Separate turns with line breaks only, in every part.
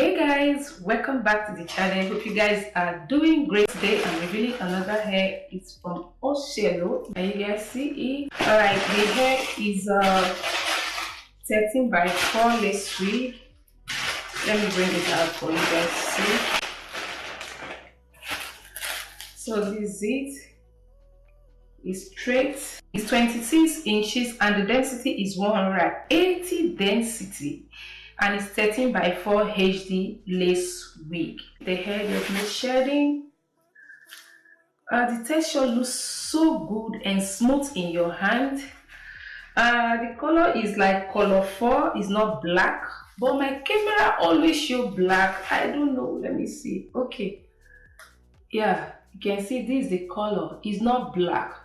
Hey guys, welcome back to the channel. Hope you guys are doing great today. I'm revealing another hair. It's from OSSILEE. Can you guys see it? Alright, the hair is 13 by 4 lace wig. Let me bring it out for you guys to see. So this is it. It's straight. It's 26 inches and the density is 180 density. And it's 13 by 4 HD lace wig. The hair, there's no shedding. The texture looks so good and smooth in your hand. The color is like color 4, it's not black, but my camera always show black. I don't know, let me see. Okay, yeah, you can see this is the color. It's not black.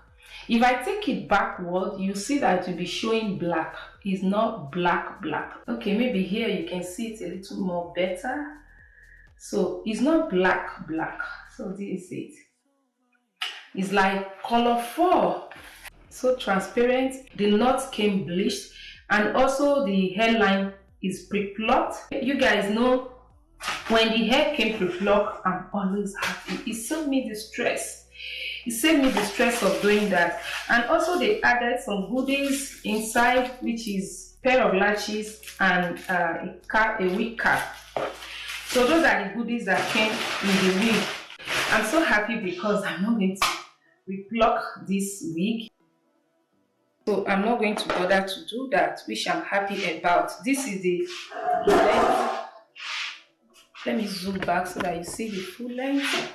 If I take it backward, you see that it will be showing black. It's not black. Okay, maybe here you can see it a little more better. So it's not black. So this is it. It's like color 4. So transparent. The knots came bleached, and also the hairline is pre-plucked. You guys know when the hair came pre-plucked, I'm always happy. It saved me the stress. It saved me the stress of doing that. And also they added some goodies inside, which is pair of lashes and a wig cap. So those are the goodies that came in the wig. I'm so happy because I'm not going to repluck this wig. So I'm not going to bother to do that, which I'm happy about. This is the length. Let me zoom back so that you see the full length.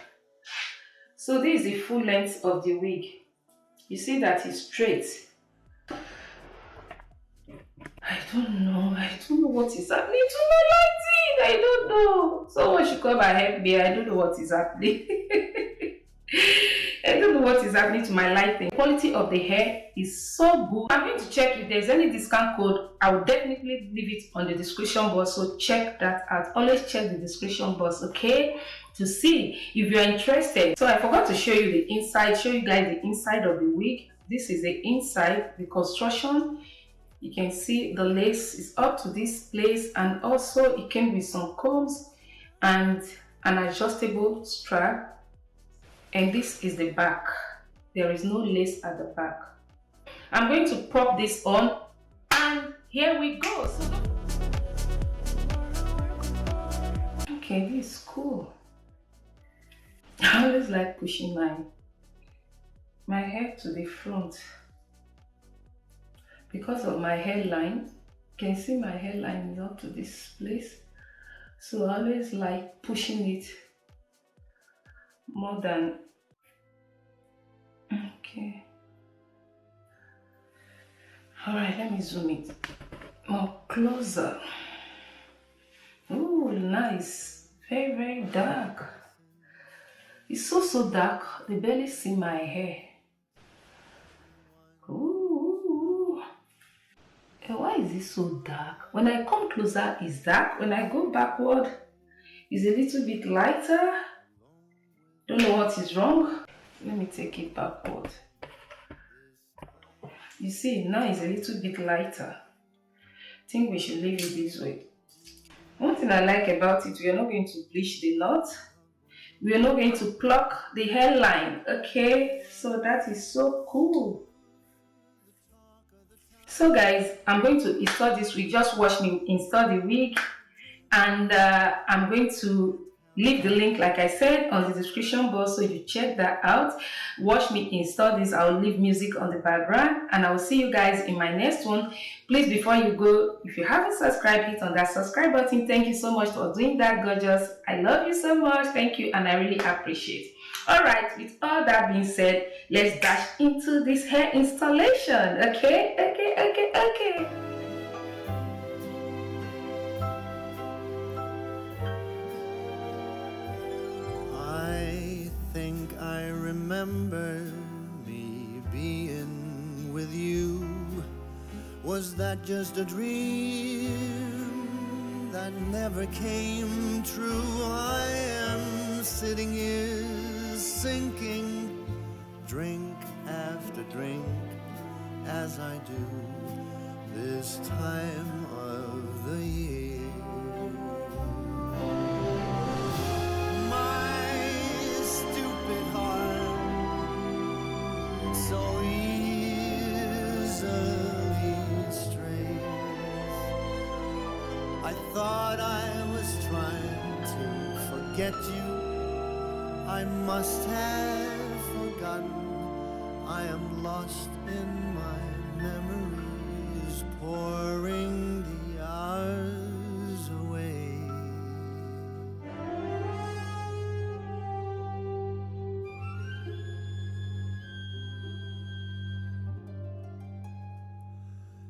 So this is the full length of the wig. You see that it's straight. I don't know what is happening to my lighting. I don't know. Someone should come and help me. I don't know what is happening. I don't know what is happening to my lighting. The quality of the hair is so good. I'm going to check if there's any discount code. I will definitely leave it on the description box, so check that out. Always check the description box, okay, to see if you're interested. So I forgot to show you the inside, show you guys the inside of the wig. This is the inside, the construction. You can see the lace is up to this place, and also it came with some combs and an adjustable strap. And this is the back. There is no lace at the back. I'm going to pop this on, and here we go. Okay, this is cool. I always like pushing my hair to the front because of my hairline. You can see my hairline is up to this place, so I always like pushing it more than. Okay, all right, let me zoom it more closer. Oh, nice. Very dark. It's so dark, they barely see my hair. Ooh. Why is it so dark? When I come closer, it's dark. When I go backward, it's a little bit lighter. Don't know what is wrong. Let me take it backward. You see, now it's a little bit lighter. I think we should leave it this way. One thing I like about it, we are not going to bleach the knot. We are not going to pluck the hairline, okay? So that is so cool. So guys, I'm going to install this wig. Just watch me install the wig, and I'm going to leave the link, like I said, on the description box, so you check that out. Watch me install this. I'll leave music on the background, and I will see you guys in my next one. Please, before you go, if you haven't subscribed, hit on that subscribe button. Thank you so much for doing that, gorgeous. I love you so much. Thank you, and I really appreciate it. All right, with all that being said, let's dash into this hair installation. Okay.
I remember me being with you. Was that just a dream that never came true? I am sitting here sinking, drink after drink, as I do this time of the year. forget you. I must have forgotten. I am lost in my memories, pouring the hours away.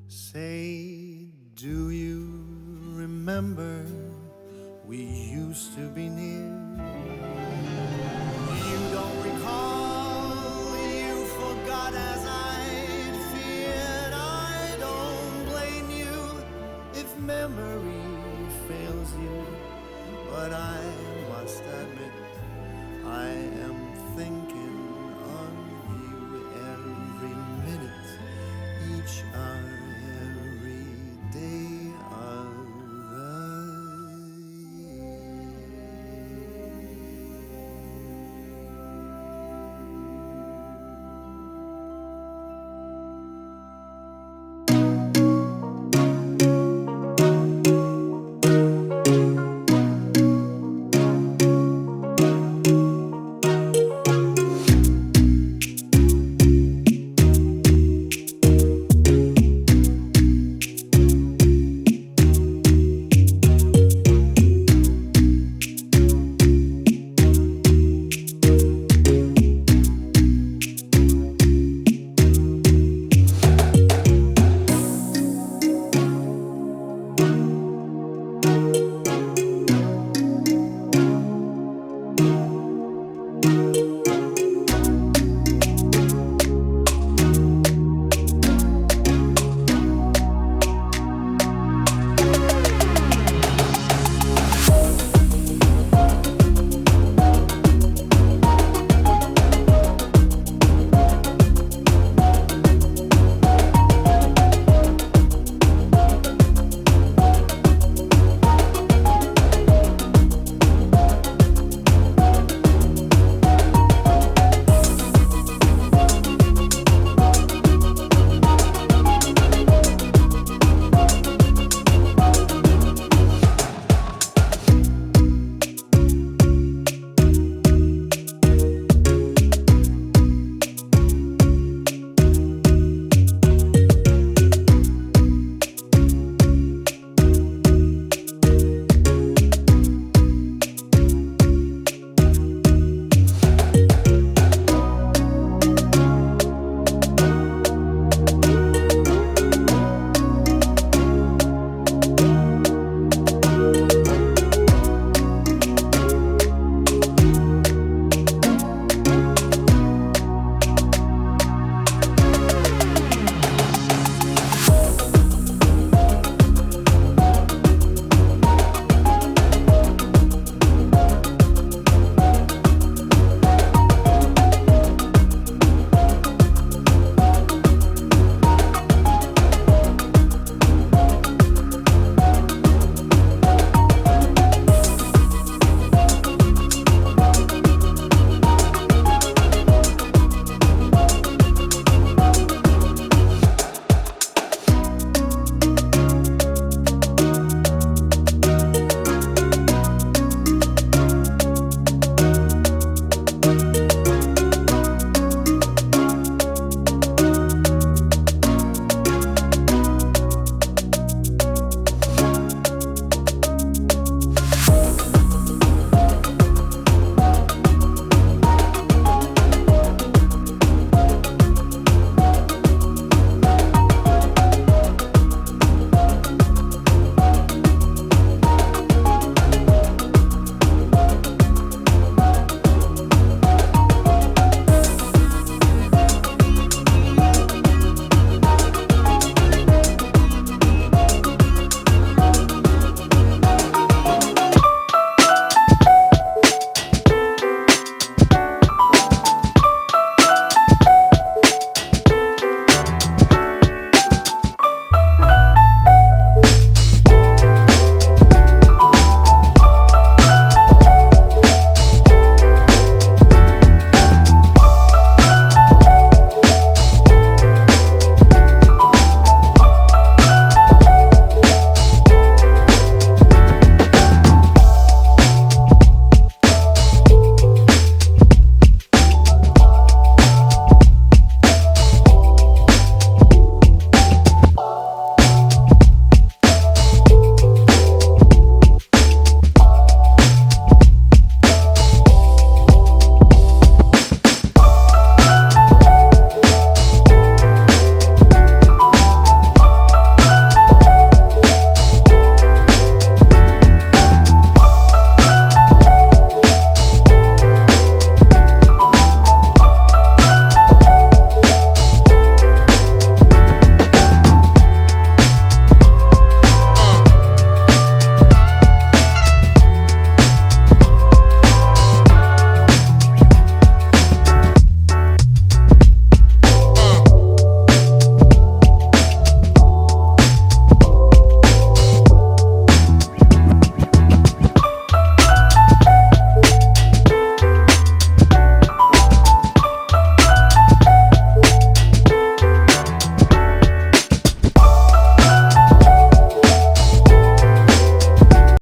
Say, do you remember we used to be near? You don't recall, you forgot as I'd feared. I don't blame you if memory fails you, but I